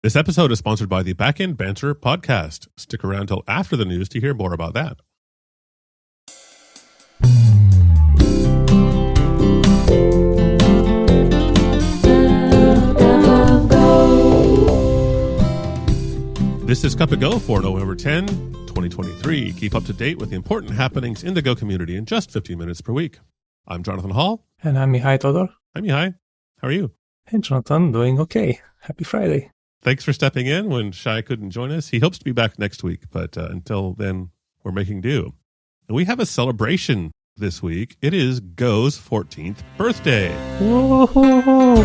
This episode is sponsored by the Backend Banter podcast. Stick around till after the news to hear more about that. This is Cup of Go for November 10, 2023. Keep up to date with the important happenings in the Go community in just 15 minutes per week. I'm Jonathan Hall. And I'm Mihai Todor. Hi, Mihai. How are you? Hey, Jonathan. Doing okay. Happy Friday. Thanks for stepping in when Shai couldn't join us. He hopes to be back next week, but until then, we're making do. And we have a celebration this week. It is Go's 14th birthday. Whoa!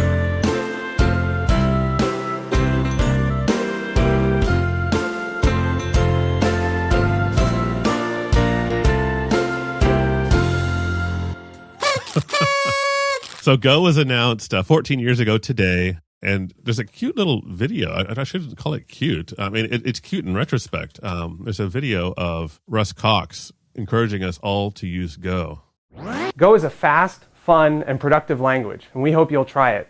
So Go was announced 14 years ago today, and there's a cute little video. I shouldn't call it cute. I mean, it's cute in retrospect. There's a video of Russ Cox encouraging us all to use Go. Go is a fast, fun, and productive language, and we hope you'll try it.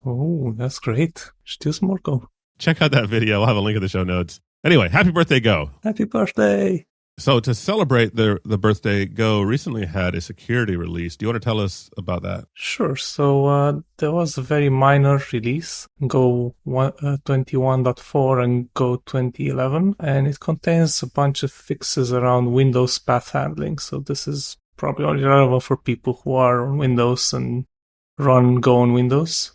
Oh, that's great. Should use more Go. Check out that video. I'll have a link in the show notes. Anyway, happy birthday, Go. Happy birthday. So to celebrate the birthday, Go recently had a security release. Do you want to tell us about that? Sure. So there was a very minor release, Go 21.4 and Go 2011, and it contains a bunch of fixes around Windows path handling. So this is probably only relevant for people who are on Windows and run Go on Windows.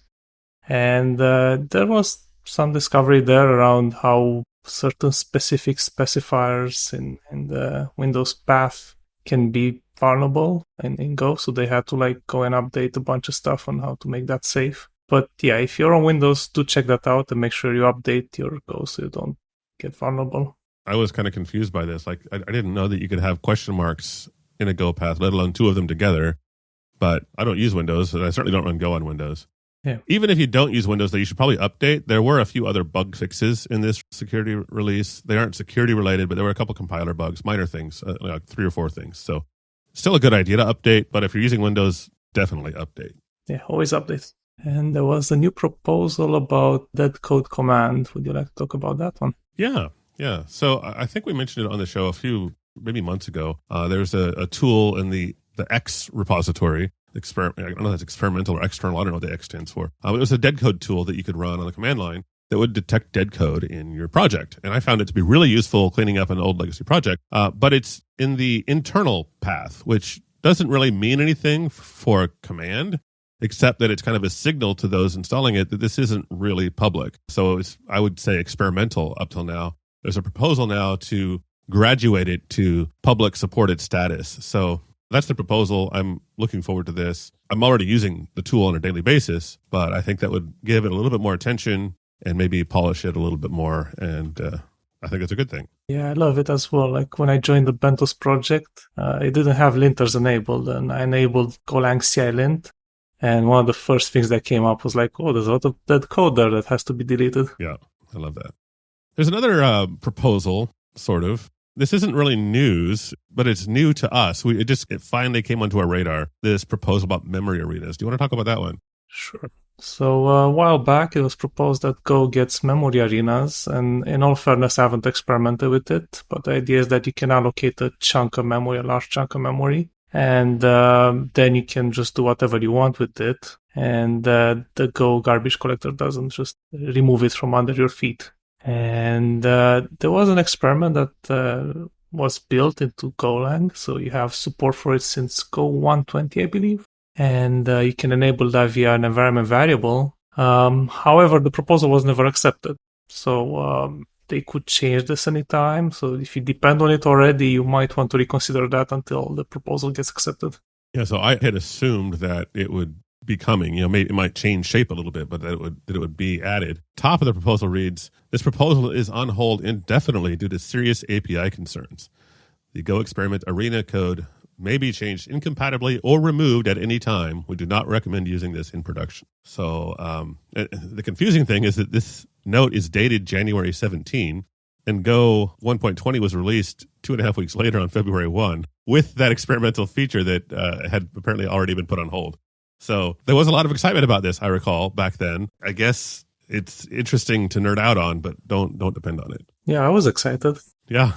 And there was some discovery there around how certain specific specifiers in the Windows path can be vulnerable in Go, so they had to go and update a bunch of stuff on how to make that safe. But yeah, if you're on Windows, do check that out and make sure you update your Go so you don't get vulnerable. I was kind of confused by this. I didn't know that you could have question marks in a Go path, let alone two of them together. But I don't use Windows, and I certainly don't run Go on Windows. Yeah. Even if you don't use Windows, though, you should probably update. There were a few other bug fixes in this security release. They aren't security related, but there were a couple compiler bugs, minor things, like 3 or 4 things. So still a good idea to update, but if you're using Windows, definitely update. Yeah, always update. And there was a new proposal about dead code command. Would you like to talk about that one? Yeah. So I think we mentioned it on the show a few, maybe months ago. There's a tool in the X repository. I don't know if that's experimental or external. I don't know what the X stands for. It was a dead code tool that you could run on the command line that would detect dead code in your project. And I found it to be really useful cleaning up an old legacy project. But it's in the internal path, which doesn't really mean anything for a command, except that it's kind of a signal to those installing it that this isn't really public. So it's, I would say, experimental up till now. There's a proposal now to graduate it to public supported status. So that's the proposal. I'm looking forward to this. I'm already using the tool on a daily basis, but I think that would give it a little bit more attention and maybe polish it a little bit more. And I think it's a good thing. Yeah, I love it as well. When I joined the Bentos project, it didn't have linters enabled, and I enabled Golang CI lint. And one of the first things that came up was there's a lot of dead code there that has to be deleted. Yeah, I love that. There's another proposal, sort of. This isn't really news, but it's new to us. It finally came onto our radar, this proposal about memory arenas. Do you want to talk about that one? Sure. So a while back, it was proposed that Go gets memory arenas. And in all fairness, I haven't experimented with it. But the idea is that you can allocate a chunk of memory, a large chunk of memory. And then you can just do whatever you want with it. And the Go garbage collector doesn't just remove it from under your feet. And there was an experiment that was built into Golang. So you have support for it since Go 120, I believe. And you can enable that via an environment variable. However, the proposal was never accepted. So they could change this anytime. So if you depend on it already, you might want to reconsider that until the proposal gets accepted. Yeah, so I had assumed that it would be coming. Maybe it might change shape a little bit, but that it would be added. Top of the proposal reads, "This proposal is on hold indefinitely due to serious API concerns. The Go experiment arena code may be changed incompatibly or removed at any time. We do not recommend using this in production." So the confusing thing is that this note is dated January 17, and Go 1.20 was released 2.5 weeks later on February 1 with that experimental feature that had apparently already been put on hold. So there was a lot of excitement about this, I recall, back then. I guess it's interesting to nerd out on, but don't depend on it. Yeah, I was excited. Yeah.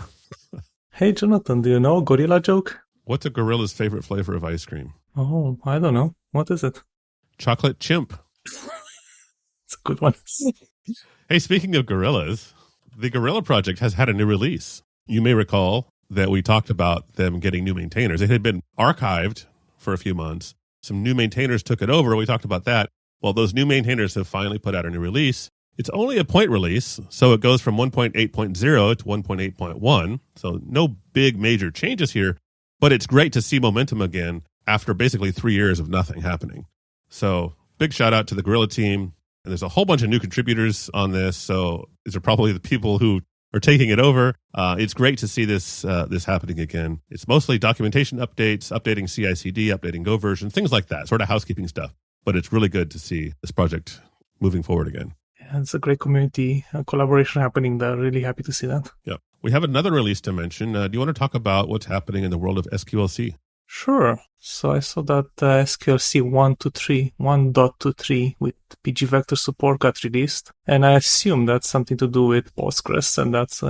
Hey, Jonathan, do you know a gorilla joke? What's a gorilla's favorite flavor of ice cream? Oh, I don't know. What is it? Chocolate chimp. It's a good one. Hey, speaking of gorillas, the Gorilla Project has had a new release. You may recall that we talked about them getting new maintainers. It had been archived for a few months. Some new maintainers took it over. We talked about that. Well, those new maintainers have finally put out a new release. It's only a point release, so it goes from 1.8.0 to 1.8.1. So no big major changes here, but it's great to see momentum again after basically 3 years of nothing happening. So big shout out to the Gorilla team. And there's a whole bunch of new contributors on this, so these are probably the people who are taking it over. It's great to see this happening again. It's mostly documentation updates, updating CI/CD, updating Go versions, things like that, sort of housekeeping stuff. But it's really good to see this project moving forward again. Yeah, it's a great community collaboration happening there. Really happy to see that. Yeah. We have another release to mention. Do you want to talk about what's happening in the world of SQLC? Sure. So I saw that SQLC 1.23 with pgvector support got released, and I assume that's something to do with Postgres, and that's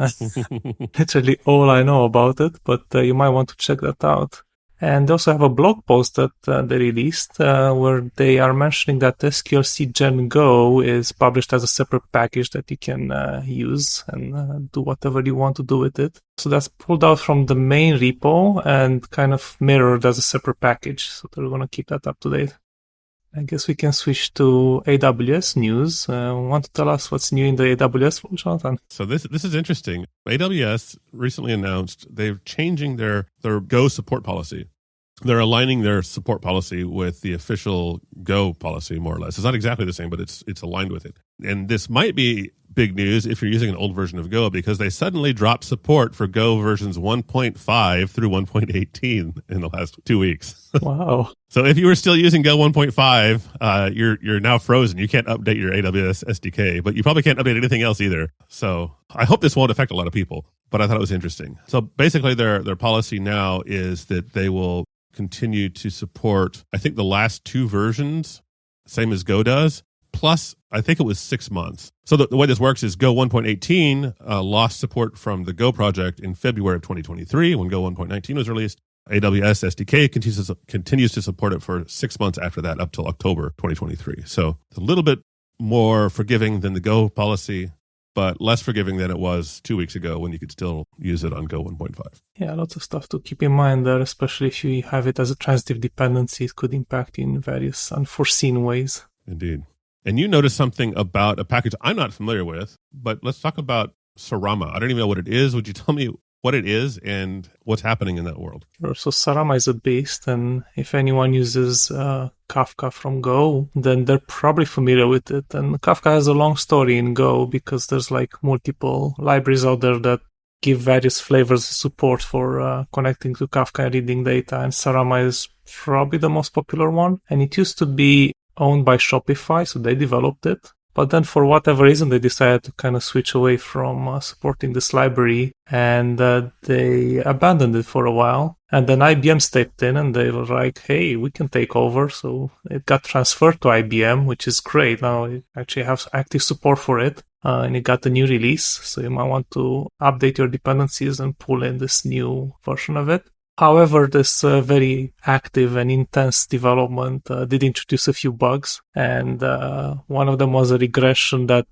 literally all I know about it, but you might want to check that out. And they also have a blog post that they released where they are mentioning that SQLC Gen Go is published as a separate package that you can use and do whatever you want to do with it. So that's pulled out from the main repo and kind of mirrored as a separate package. So they're going to keep that up to date. I guess we can switch to AWS news. Want to tell us what's new in the AWS, Jonathan? So this is interesting. AWS recently announced they're changing their Go support policy. They're aligning their support policy with the official Go policy, more or less. It's not exactly the same, but it's aligned with it. And this might be big news if you're using an old version of Go, because they suddenly dropped support for Go versions 1.5 through 1.18 in the last 2 weeks. Wow. So if you were still using Go 1.5, you're now frozen. You can't update your AWS SDK, but you probably can't update anything else either. So I hope this won't affect a lot of people, but I thought it was interesting. So basically their policy now is that they will continue to support, I think, the last 2 versions, same as Go does, plus I think it was 6 months. So the way this works is Go 1.18 lost support from the Go project in February of 2023 when Go 1.19 was released. AWS SDK continues to support it for 6 months after that, up till October 2023. So it's a little bit more forgiving than the Go policy, but less forgiving than it was 2 weeks ago when you could still use it on Go 1.5. Yeah, lots of stuff to keep in mind there, especially if you have it as a transitive dependency. It could impact in various unforeseen ways. Indeed. And you noticed something about a package I'm not familiar with, but let's talk about Sarama. I don't even know what it is. Would you tell me what it is and what's happening in that world? Sure. So Sarama is a beast, and if anyone uses Kafka from Go, then they're probably familiar with it. And Kafka has a long story in Go because there's like multiple libraries out there that give various flavors of support for connecting to Kafka and reading data, and Sarama is probably the most popular one. And it used to be owned by Shopify, so they developed it. But then for whatever reason, they decided to kind of switch away from supporting this library, and they abandoned it for a while. And then IBM stepped in and they were like, hey, we can take over. So it got transferred to IBM, which is great. Now it actually has active support for it. And it got a new release. So you might want to update your dependencies and pull in this new version of it. However, this very active and intense development did introduce a few bugs, and one of them was a regression that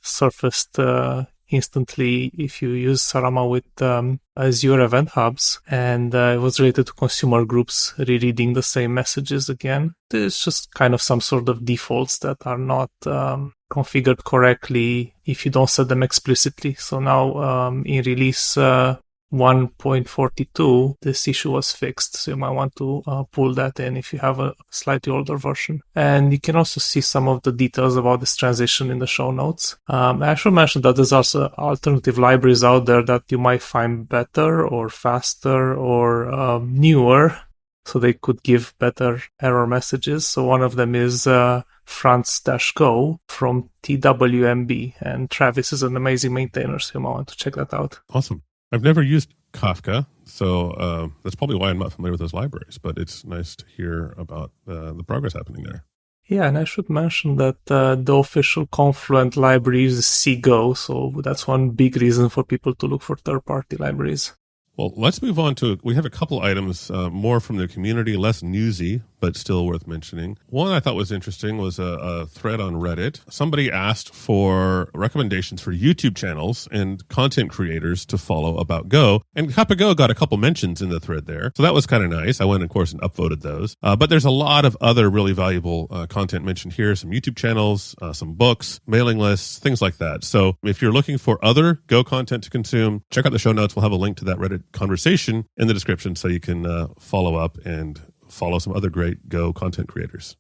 surfaced instantly if you use Sarama with Azure Event Hubs, and it was related to consumer groups rereading the same messages again. There's just kind of some sort of defaults that are not configured correctly if you don't set them explicitly. So now in release 1.42, this issue was fixed, so you might want to pull that in if you have a slightly older version. And you can also see some of the details about this transition in the show notes. I should mention that there's also alternative libraries out there that you might find better or faster or newer, so they could give better error messages. So one of them is France-Go from TWMB, and Travis is an amazing maintainer, so you might want to check that out. Awesome. I've never used Kafka, so that's probably why I'm not familiar with those libraries, but it's nice to hear about the progress happening there. Yeah, and I should mention that the official Confluent library uses CGO, so that's one big reason for people to look for third-party libraries. Well, let's move on to, we have a couple items more from the community, less newsy, but still worth mentioning. One I thought was interesting was a thread on Reddit. Somebody asked for recommendations for YouTube channels and content creators to follow about Go. And Kappa Go got a couple mentions in the thread there. So that was kind of nice. I went, of course, and upvoted those. But there's a lot of other really valuable content mentioned here. Some YouTube channels, some books, mailing lists, things like that. So if you're looking for other Go content to consume, check out the show notes. We'll have a link to that Reddit conversation in the description so you can follow up and follow some other great Go content creators.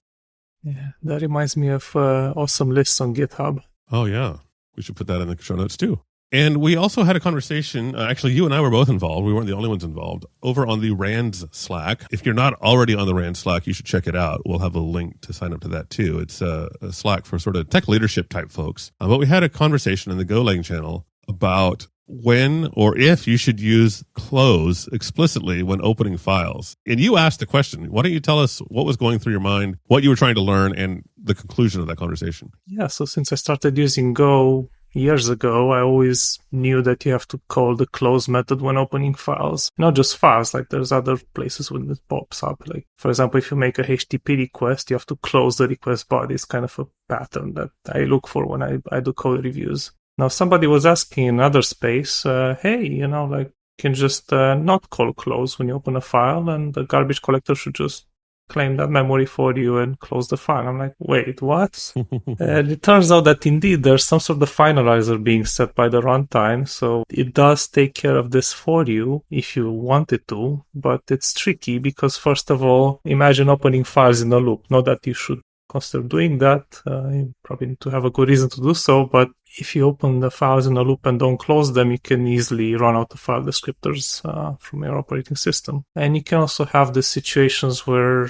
Yeah, that reminds me of awesome lists on GitHub. Oh, yeah. We should put that in the show notes too. And we also had a conversation, actually you and I were both involved, we weren't the only ones involved, over on the RANDS Slack. If you're not already on the RANDS Slack, you should check it out. We'll have a link to sign up to that too. It's a Slack for sort of tech leadership type folks. But we had a conversation in the Golang channel about when or if you should use close explicitly when opening files. And you asked the question. Why don't you tell us what was going through your mind, what you were trying to learn, and the conclusion of that conversation? Yeah, so since I started using Go years ago, I always knew that you have to call the close method when opening files. Not just files, like there's other places when it pops up. Like, for example, if you make a HTTP request, you have to close the request body. It's kind of a pattern that I look for when I do code reviews. Now, somebody was asking in another space, hey, you can just not call close when you open a file, and the garbage collector should just claim that memory for you and close the file. I'm like, wait, what? And it turns out that indeed there's some sort of finalizer being set by the runtime, so it does take care of this for you if you want it to, but it's tricky because, first of all, imagine opening files in a loop. Not that you should consider doing that. You probably need to have a good reason to do so, but if you open the files in a loop and don't close them, you can easily run out the file descriptors from your operating system. And you can also have the situations where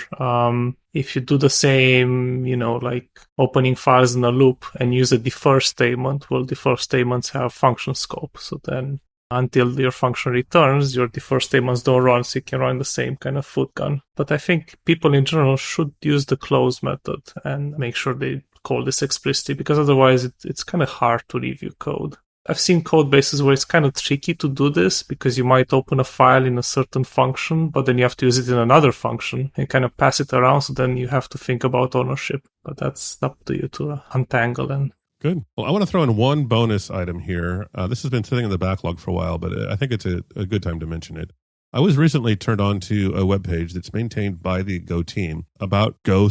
if you do the same, like opening files in a loop and use a defer statement, well, defer statements have function scope. So then until your function returns, your defer statements don't run, so you can run the same kind of foot gun. But I think people in general should use the close method and make sure they call this explicitly, because otherwise it's kind of hard to review code. I've seen code bases where it's kind of tricky to do this because you might open a file in a certain function, but then you have to use it in another function and kind of pass it around. So then you have to think about ownership, but that's up to you to untangle. And good. Well, I want to throw in one bonus item here. This has been sitting in the backlog for a while, but I think it's a good time to mention it. I was recently turned on to a webpage that's maintained by the Go team about Go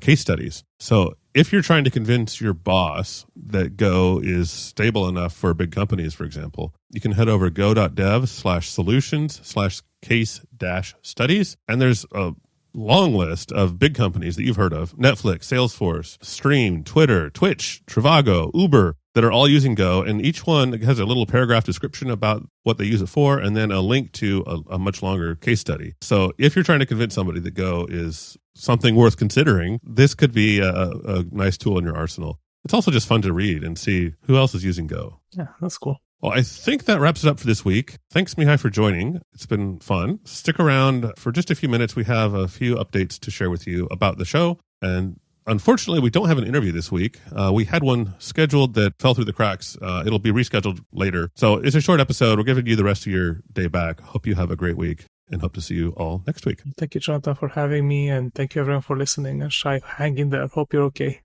case studies. So if you're trying to convince your boss that Go is stable enough for big companies, for example, you can head over go.dev/solutions/case-studies. And there's a long list of big companies that you've heard of: Netflix, Salesforce, Stream, Twitter, Twitch, Trivago, Uber, that are all using Go, and each one has a little paragraph description about what they use it for, and then a link to a much longer case study. So if you're trying to convince somebody that Go is something worth considering, this could be a nice tool in your arsenal. It's also just fun to read and see who else is using Go. Yeah, that's cool. Well, I think that wraps it up for this week. Thanks, Mihai, for joining. It's been fun. Stick around for just a few minutes. We have a few updates to share with you about the show, and unfortunately, we don't have an interview this week. We had one scheduled that fell through the cracks. It'll be rescheduled later. So it's a short episode. We're giving you the rest of your day back. Hope you have a great week and hope to see you all next week. Thank you, Jonathan, for having me, and thank you everyone for listening. And Shai, hang in there. Hope you're okay.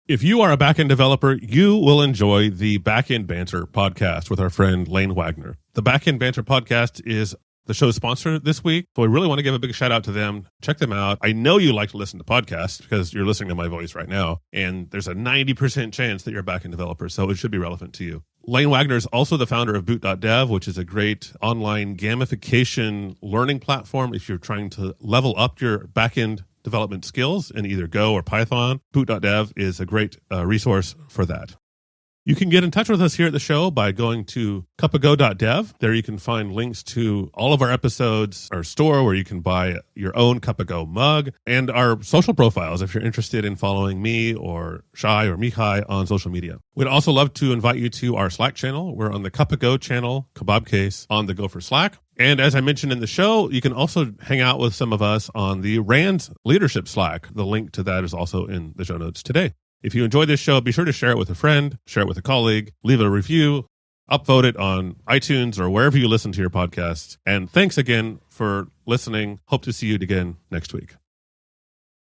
If you are a backend developer, you will enjoy the Backend Banter podcast with our friend Lane Wagner. The Backend Banter podcast is the show's sponsor this week, so I really want to give a big shout out to them. Check them out. I know you like to listen to podcasts because you're listening to my voice right now, and there's a 90% chance that you're a backend developer, so it should be relevant to you. Lane Wagner is also the founder of Boot.dev, which is a great online gamification learning platform if you're trying to level up your backend development skills in either Go or Python. Boot.dev is a great resource for that. You can get in touch with us here at the show by going to cupago.dev. There you can find links to all of our episodes, our store where you can buy your own Cup of Go mug, and our social profiles if you're interested in following me or Shai or Mihai on social media. We'd also love to invite you to our Slack channel. We're on the Cup of Go channel, Kebab Case, on the Gopher Slack. And as I mentioned in the show, you can also hang out with some of us on the RAND Leadership Slack. The link to that is also in the show notes today. If you enjoyed this show, be sure to share it with a friend, share it with a colleague, leave a review, upvote it on iTunes or wherever you listen to your podcasts. And thanks again for listening. Hope to see you again next week.